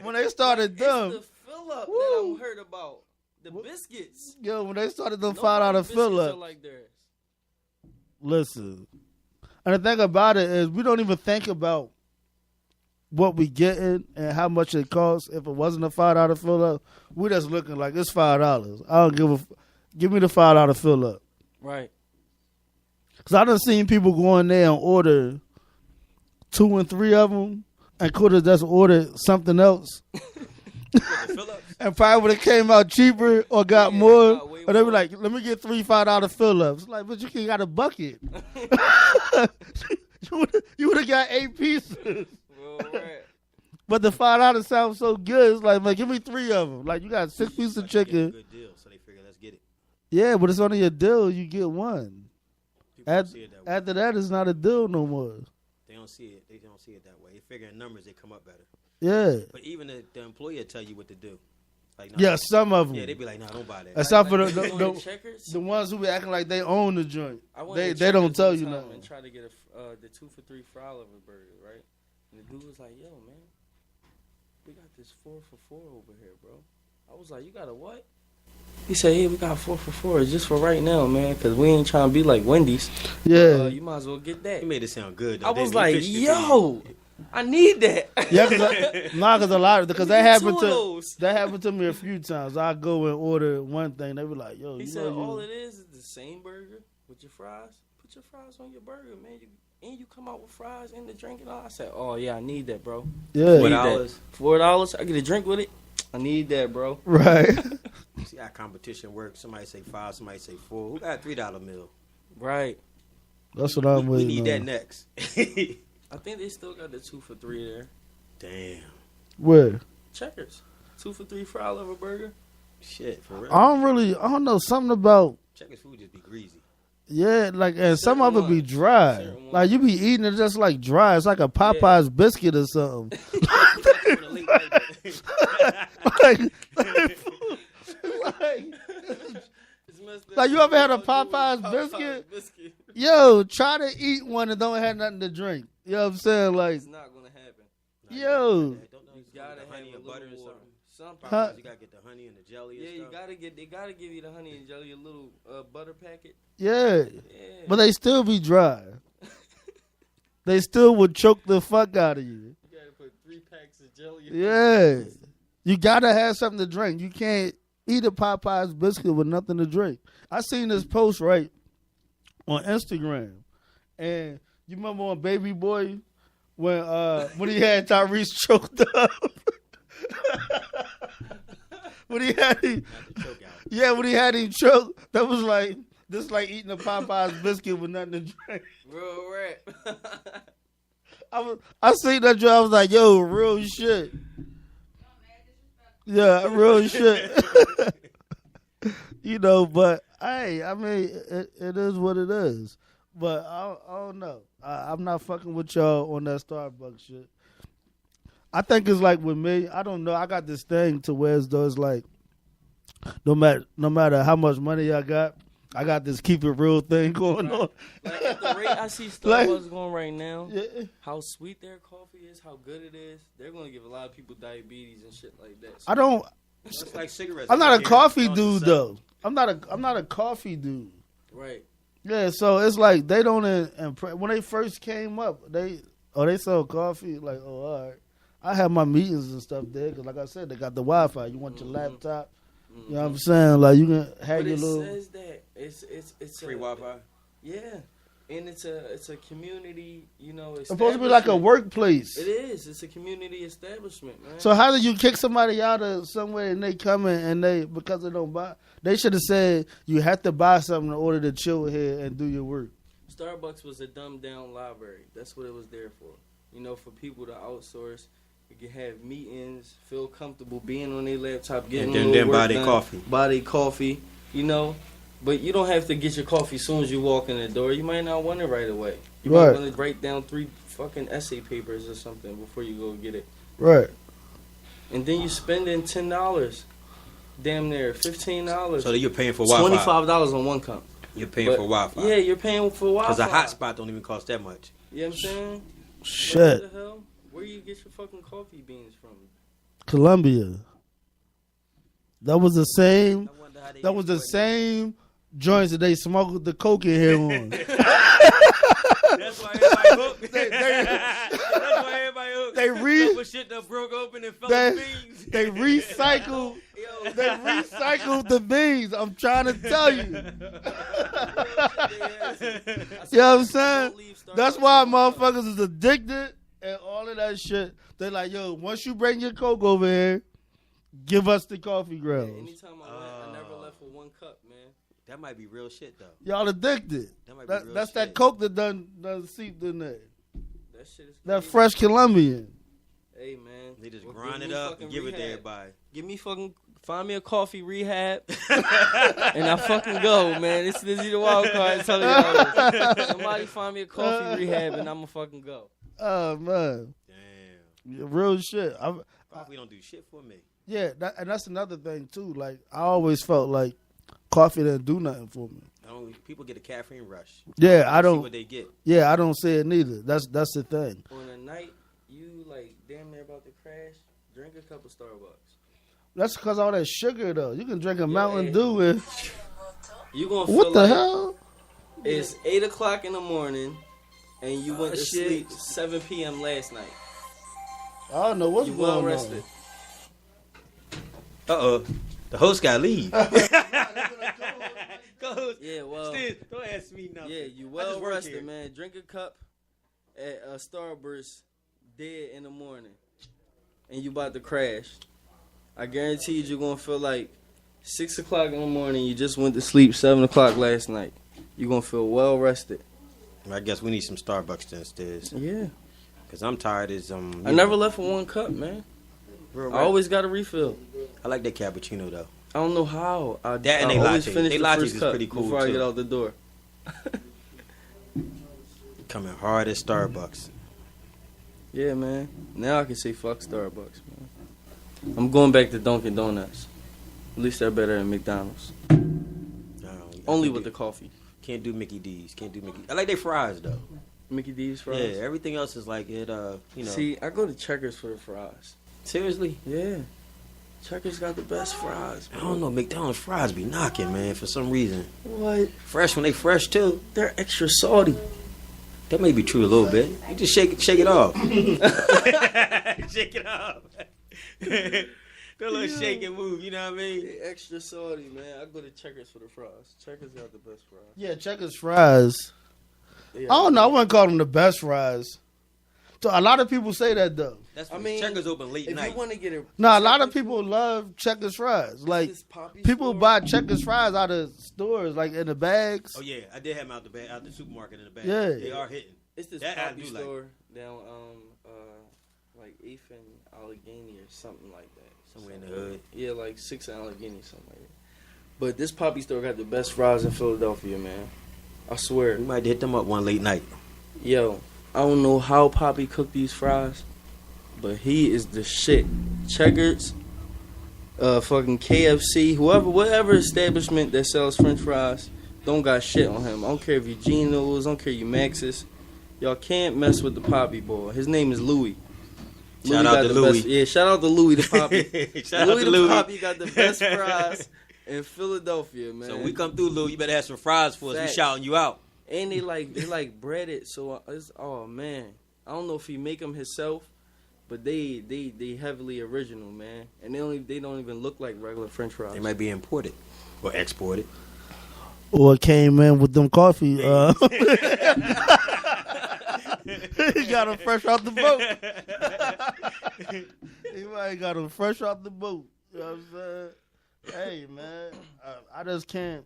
When they started It's them, the fill-up that Woo. I'm heard about. The biscuits. when they started them Nobody $5 biscuits fill are ups, like theirs. listen. And the thing about it is, we don't even think about what we getting and how much it costs. If it wasn't a $5 fill up, we just looking like it's $5. I don't give me the $5 fill up. Right. Cause I done seen people go in there and order 2 and 3 of them, and could have just ordered something else, and probably would have came out cheaper or got Yeah, more. got way Or they be more. like, "Let me get 3 $5 fill ups." Like, but you can got a bucket. you would have got 8 pieces. Well, right. But the $5 sounds so good. It's like, man, give me 3 of them. Like, you got 6 pieces of Get a chicken. good deal, so they figure let's get it. Yeah, but it's only a deal. You get one. People don't see it that way. After that, it's not a deal no more. They don't see it. They don't see it that way. They figure in numbers they come up better. Yeah. But even the employer tell you what to do. Like, nah, Yeah, some of them. Yeah, they be like, nah, don't buy that. Except for Like, going to Checkers? the ones who be acting like they own the joint. I went They to don't Checkers tell one you time nothing. and try to get the 2 for $3 fry liver burger, right? And the dude was like, "Yo, man, we got this 4 for $4 over here, bro." I was like, "You got a what?" He said, "Yeah, we got 4 for $4. It's just for right now, man, because we ain't trying to be like Wendy's. Yeah. You might as well get that." He made it sound good, though. I was like, "Yo, I need that." Yeah, because a lot of because that happened to me a few times. I go and order one thing, they be like, "Yo," He you said, know, "All it is the same burger with your fries. Put your fries on your burger, man. You come out with fries and the drink and all." I said, "Oh yeah, I need that, bro. yeah, $4. $4. I get a drink with it. I need that, bro." right." See how competition works. Somebody say 5, somebody say 4. Who got a $3 meal? Right. That's what I'm We waiting need on. that next. I think they still got the 2 for $3 there. Damn. Where? Checkers. 2 for $3 fry liver burger. Shit, for real. I don't know, something about, Checkers food just be greasy. yeah, like, and some of it be ones. dry. Certain Like, you be eating it just like dry. It's like a Popeye's biscuit or something. like, like, you ever had a Popeye's biscuit? Yo, try to eat one and don't have nothing to drink. You know what I'm saying? Like, It's not going to happen. yo. You gotta gotta honey have a and butter or little something. Something. Huh? You gotta get the honey and the jelly and Yeah, stuff. they gotta give you the honey and jelly, a little butter packet. Yeah. Yeah. But they still be dry. They still would choke the fuck out of you. You gotta put 3 packs of jelly. Yeah. You gotta have something to drink. You can't eat a Popeye's biscuit with nothing to drink. I seen this post, right, on Instagram. And you remember on Baby Boy when he had Tyrese choked up? when he had him, when he had him choked, that was like this like eating a Popeye's biscuit with nothing to drink. Real rap. I seen that joke, I was like, yo, real shit. Yeah, real shit. You know, but hey, I mean, it is what it is. But I don't know. I'm not fucking with y'all on that Starbucks shit. I think it's like with me. I don't know. I got this thing to where it's like no matter how much money I got this keep it real thing going on. Like at the rate I see Starbucks going right now, how sweet their coffee is, how good it is, they're gonna give a lot of people diabetes and shit like that. So I don't. It's like cigarettes. I'm not a coffee dude though. I'm not a coffee dude. right. Yeah, so it's like they don't when they first came up, they sell coffee. Like, oh, all right. I have my meetings and stuff there because, like I said, they got the Wi-Fi. You want your laptop. You know what I'm saying? Like, you can have But your it little. says that it's Free Wi-Fi. Yeah, and it's a community. You know, It's supposed to be like a workplace. It is. It's a community establishment, man. So how do you kick somebody out of somewhere and they come in and they because they don't buy? They should have said you have to buy something in order to chill here and do your work. Starbucks was a dumbed down library. That's what it was there for. You know, for people to outsource. You can have meetings, feel comfortable being on their laptop, getting and then buy their coffee. Buy their coffee, you know. But you don't have to get your coffee as soon as you walk in the door. You might not want it right away. You might want to write down 3 fucking essay papers or something before you go get it. Right. And then you spending $10, damn near $15. So that you're paying for Wi-Fi. $25 on one cup. You're paying for Wi-Fi. Yeah, you're paying for Wi-Fi. Because a hotspot don't even cost that much. You know what I'm saying? Shit. What the hell? Where you get your fucking coffee beans from? Colombia. That was the same. That was the same joints that they smoked the coke in here on. That's why everybody hooked. That's why everybody hooked. Couple shit that broke open and fell in beans. They recycled. They recycled the beans. I'm trying to tell you. You know what I'm saying? That's why motherfuckers is addicted and all of that shit. They like, yo, once you bring your coke over here, give us the coffee grounds. Yeah, anytime I went, I never left with 1 cup, man. That might be real shit though. Y'all addicted. That might be real That's shit. that coke that done seeped in there. That shit is That crazy. fresh Colombian. Hey, man. They just Well, grind give it me up fucking and give it to rehab. everybody. Give me fucking, find me a coffee rehab, and I fucking go, man. It's Lizzie the Wild Card telling y'all this. Somebody find me a coffee rehab, and I'ma fucking go. Oh, man. Damn. Real shit. Coffee don't do shit for me. Yeah, and that's another thing too. Like I always felt like coffee didn't do nothing for me. People get a caffeine rush. Yeah, I See don't. what they get. Yeah, I don't see it neither. That's the thing. On a night you like damn near about to crash, drink a cup of Starbucks. That's because all that sugar though. You can drink a Mountain Dew and You gonna feel what the like hell? it's 8:00 in the morning, and you went to sleep 7 p.m. last night. I don't know what's You going well on. rested. The host got to leave. Go host. Yeah, well, Steve, don't ask me nothing. yeah, you I well just work rested, here. man. Drink a cup at Starburst dead in the morning, and you about to crash. I guarantee you're gonna feel like 6 o'clock in the morning. You just went to sleep 7 o'clock last night. You're gonna feel well rested. I guess we need some Starbucks instead. Yeah. Cause I'm tired as I never left for one cup, man. Real I always got a refill. I like that cappuccino though. I don't know how. I That and they always lattes. finish They the lattes first is cup pretty cool, before I too. get out the door. Coming hard at Starbucks. Yeah, man. Now I can say fuck Starbucks, man. I'm going back to Dunkin' Donuts. At least they're better than McDonald's. Only with the coffee. Can't do Mickey D's. Can't do Mickey. I like their fries though. Mickey D's fries. Yeah, everything else is like it. You know. See, I go to Checkers for the fries. Seriously, Yeah. Checkers got the best fries. I don't know. McDonald's fries be knocking, man, for some reason. What? Fresh when they fresh too. They're extra salty. That may be true a little bit. You just shake it off. Shake it off. Do a little shake and move. You know what I mean? They extra salty, man. I go to Checkers for the fries. Checkers got the best fries. Yeah, Checkers fries. They I don't know. I wouldn't call them the best fries. So a lot of people say that though. That's I when mean, Checkers open late If night. you want to get it, No, a lot of people love Checkers fries. Like this Poppy people store. buy Checkers fries out of stores, like in the bags. Oh yeah, I did have them out the supermarket in the back. Yeah. They are hitting. It's this That I Poppy do like. store down like 8th and Allegheny or something like that. Somewhere in the hood. Yeah, like 6th and Allegheny, something like that. But this Poppy store got the best fries in Philadelphia, man. I swear. We might hit them up one late night. Yo, I don't know how Poppy cooked these fries, but he is the shit. Checkers, fucking KFC, whatever establishment that sells French fries, don't got shit on him. I don't care if you Geno's, I don't care if you Max's. Y'all can't mess with the Poppy boy. His name is Louis. Shout out got to the Louis. best- yeah, shout out to Louis the Poppy. Shout Louis out to the Louis. Poppy got the best fries in Philadelphia, man. So we come through, Lou. You better have some fries for us. Facts. We shouting you out. And they like breaded, so it's, oh man, I don't know if he make them himself, but they heavily original, man. And they don't even look like regular French fries. They might be imported or exported. Or came in with them coffee. He got them fresh off the boat. He might got them fresh off the boat. You know what I'm saying? Hey, man, I just can't.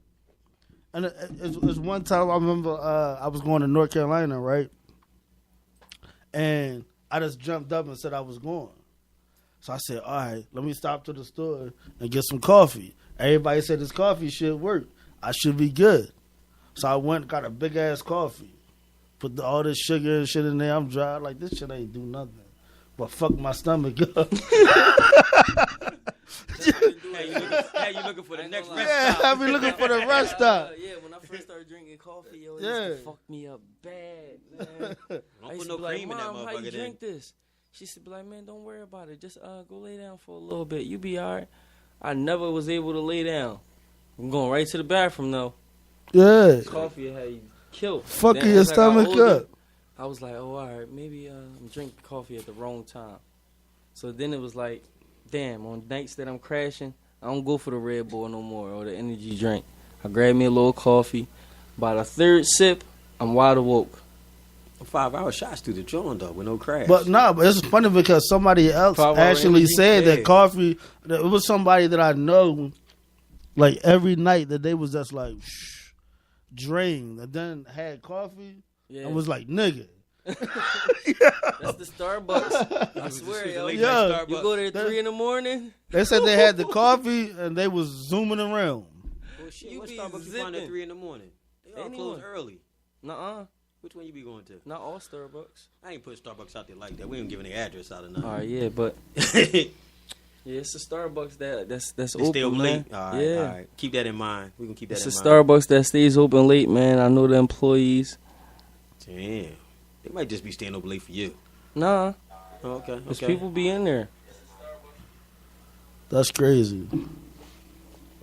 And it's one time I remember I was going to North Carolina, right? And I just jumped up and said I was going. So I said, all right, let me stop to the store and get some coffee. Everybody said this coffee should work. I should be good. So I went and got a big-ass coffee. Put all this sugar and shit in there. I'm dry. Like, this shit ain't do nothing. But fuck my stomach up. Hey, you looking for the next rest Yeah, stop? I be looking for the rest stop. Yeah, when I first started drinking coffee, yo, it Yeah. used to fuck me up bad, man. Don't I put used no to be like, cream in that Mom, how you motherfucker then. drink this? She used to be like, man, don't worry about it. Just go lay down for a little bit. You be all right. I never was able to lay down. I'm going right to the bathroom, though. Yeah. Coffee had you killed. Fucking Then your as I got stomach older, up. I was like, oh, all right, maybe I'm drinking coffee at the wrong time. So then it was like, damn, on nights that I'm crashing, I don't go for the Red Bull no more or the energy drink. I grab me a little coffee. By the third sip, I'm wide awoke. 5-hour shots through the joint though with no crash. But no, but it's funny because somebody else 5 hour actually energy? said Yeah. that coffee, that it was somebody that I know, like every night that they was just like, drained, and then had coffee Yeah. and was like, nigga. That's the Starbucks. I swear, yo. late Yeah. night You Starbucks. go there at 3 in the morning. They said they had the coffee and they was zooming around. Well, shit, You what be Starbucks you find at zipping. 3 in the morning? They all Anyone. close early. Nuh-uh. Which one you be going to? Not all Starbucks. I ain't put Starbucks out there like that. We ain't giving the address out of nothing. All right, yeah, but Yeah, it's a Starbucks that's They open, stay open man. late. All right, yeah. all right. Keep that in mind. We can keep that It's in a mind. Starbucks that stays open late, man. I know the employees. Damn. They might just be staying open late for you. Nah, Oh, okay. there's Okay. people be in there. That's crazy.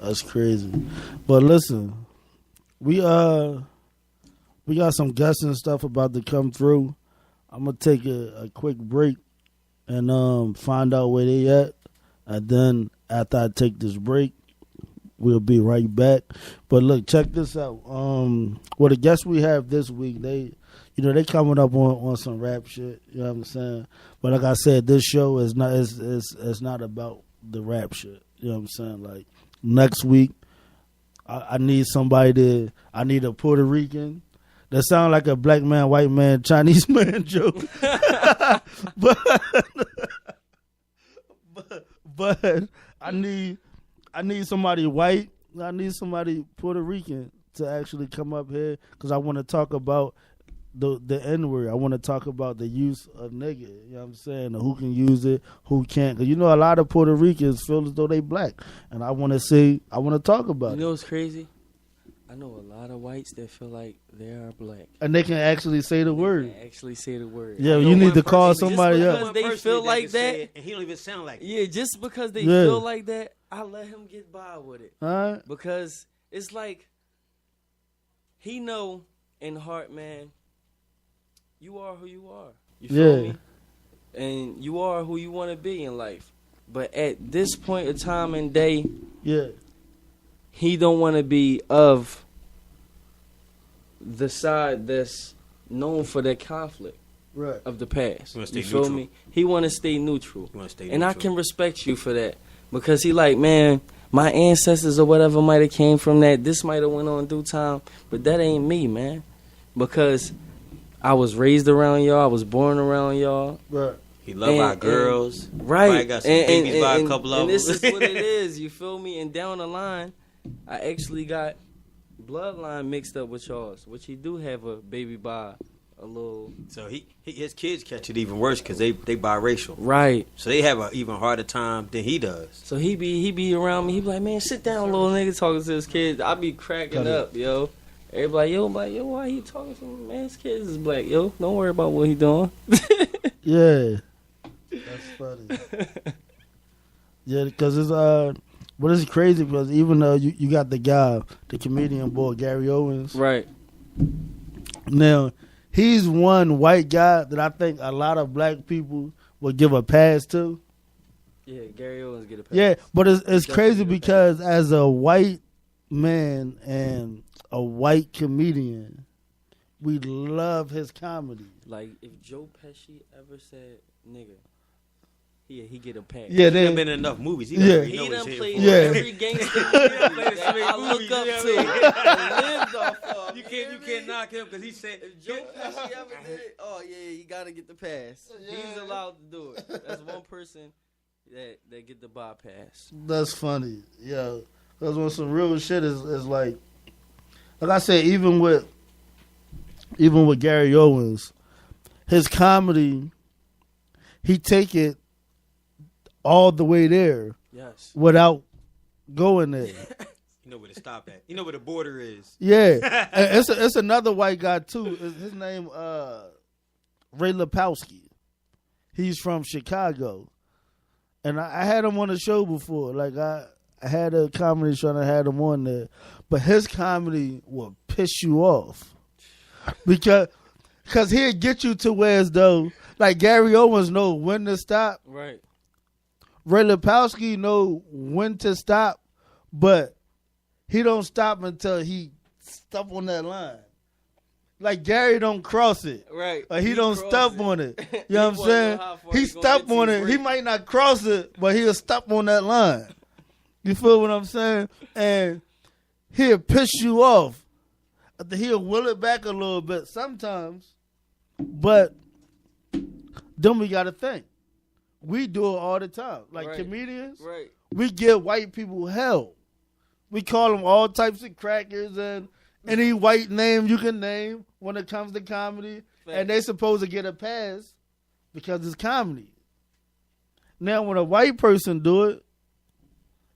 That's crazy. But listen, we got some guests and stuff about to come through. I'm gonna take a quick break and find out where they at, and then after I take this break, we'll be right back. But look, check this out. Well, the guests we have this week, they coming up on some rap shit. You know what I'm saying? But like I said, this show is not it's not about the rap shit. You know what I'm saying? Like next week, I need I need a Puerto Rican. That sound like a black man, white man, Chinese man joke. but I need somebody white. I need somebody Puerto Rican to actually come up here because I want to talk about the N-word. I want to talk about the use of nigga. You know what I'm saying? Who can use it, who can't. Because a lot of Puerto Ricans feel as though they black. And I want to talk about it. You know what's crazy? I know a lot of whites that feel like they are black. And they can actually say the word. They can actually say the word. Yeah, I know you need one to call person- somebody just up. because they One person feel like can say that- it, and he don't even sound like it. Yeah, just because they Yeah. feel like that, I let him get by with it. All right? Because it's like he know in heart, man, you are who you are. You feel Yeah. me? And you are who you want to be in life. But at this point in time and day, Yeah. he don't want to be of the side that's known for that conflict Right. of the past. He wanna stay You feel neutral. me? He want to stay neutral. You want to stay And I neutral. can respect you for that. Because he like, man, my ancestors or whatever might have came from that. This might have went on due time. But that ain't me, man. Because I was raised around y'all. I was born around y'all. Right. He love And- our and- girls. Right. Probably got some babies by a couple of and this them. is what it is. You feel me? And down the line, I actually got bloodline mixed up with y'all's. Which he do have a baby by a little... So his kids catch it even worse because they biracial. Right. So they have an even harder time than he does. So he be around me. He be like, man, sit down, little nigga, talking to his kids. I be cracking up, yo. Everybody, yo, why he talking to me? Man, his kids is black, yo. Don't worry about what he doing. Yeah. That's funny. Yeah, because it's but it's crazy because even though you got the guy, the comedian boy Gary Owens. Right. Now, he's one white guy that I think a lot of black people would give a pass to. Yeah, Gary Owens get a pass. Yeah, but it's Definitely crazy get a because as a white man and a white comedian, we love his comedy. Like, if Joe Pesci ever said nigga, he get a pass. Yeah, He done they, been in enough movies. He Yeah. already He know done his head played for. Yeah. every gangster movie played that so I many look movies, up you know to what and lived off of. You can't knock him because he said If Joe Pesci ever did it, oh yeah, you gotta get the pass. He's allowed to do it. That's one person that get the bypass. that's funny. Yeah, because when some real shit is like I said, even with Gary Owens, his comedy, he take it all the way there Yes. without going there. you know where to stop at. You know where the border is. Yeah, and it's another white guy too. His name Ray Lipowski. He's from Chicago, and I had him on the show before. Like I had a comedy show and I had him on there, but his comedy will piss you off because he'll get you to where as though like Gary Owens know when to stop. Right. Ray Lipowski know when to stop, but he don't stop until he stop on that line. Like Gary don't cross it. Right. Or he don't crossed stop it. on it. You He know what I'm wanna know saying? how far He he gonna stop get to on his it. He break. might not cross it, but he'll stop on that line. You feel what I'm saying? And he'll piss you off. He'll will it back a little bit sometimes. But then we got to think. We do it all the time. Like Right. comedians, Right. we give white people hell. We call them all types of crackers and any white name you can name when it comes to comedy. Facts. And they supposed to get a pass because it's comedy. Now when a white person do it,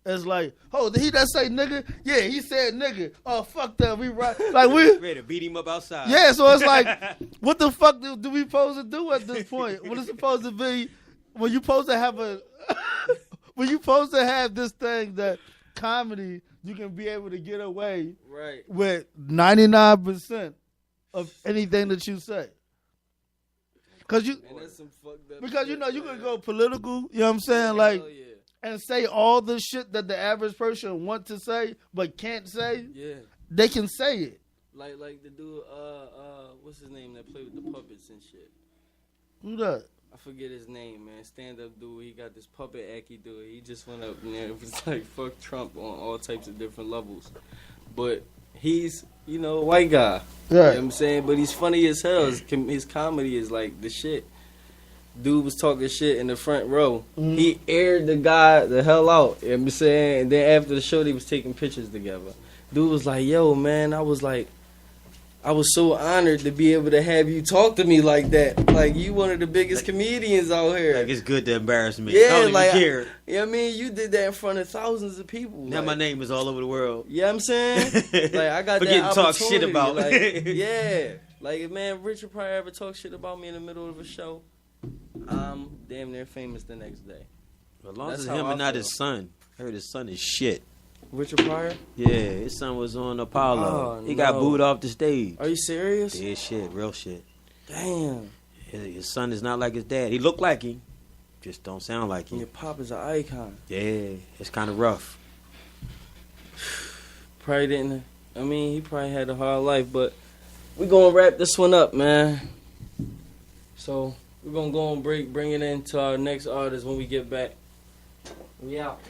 it's like, oh, did he just say nigga? Yeah, he said nigga. Oh, fuck that. We right. Like we ready to beat him up outside. Yeah, so it's like, what the fuck do we supposed to do at this point? What is supposed to be when you supposed to have when you supposed to have this thing that comedy you can be able to get away with 99% of anything that you say. Because you know you can go political, you know what I'm saying? Like, and say all the shit that the average person want to say but can't say. Yeah. They can say it. Like the dude, what's his name that played with the puppets and shit? Who that? I forget his name, man. Stand up dude. He got this puppet act dude. He just went up there. It was like fuck Trump on all types of different levels. But he's, you know, a white guy. Yeah. You know what I'm saying? But he's funny as hell. His comedy is like the shit. Dude was talking shit in the front row. Mm-hmm. He aired the guy the hell out. You know what I'm saying? And then after the show, they was taking pictures together. Dude was like, yo, man, I was so honored to be able to have you talk to me like that. Like, you one of the biggest comedians out here. Like, it's good to embarrass me. Yeah, I don't like, even care. You know what I mean? You did that in front of thousands of people. Now like, my name is all over the world. You know what I'm saying? Like, I got Forgetting that to talk opportunity. shit about. Like, yeah. Like, if man, Richard probably ever talk shit about me in the middle of a show, I'm damn near famous the next day. As long as it's him and not his son. I heard his son is shit. Richard Pryor? Yeah, his son was on Apollo. Oh, he got booed off the stage. Are you serious? Yeah, shit, real shit. Damn. His son is not like his dad. He look like him, just don't sound like him. Your pop is an icon. Yeah, it's kind of rough. Probably didn't. I mean, he probably had a hard life, but we gonna wrap this one up, man. So we're gonna go on break, bring it into our next artist when we get back. We out.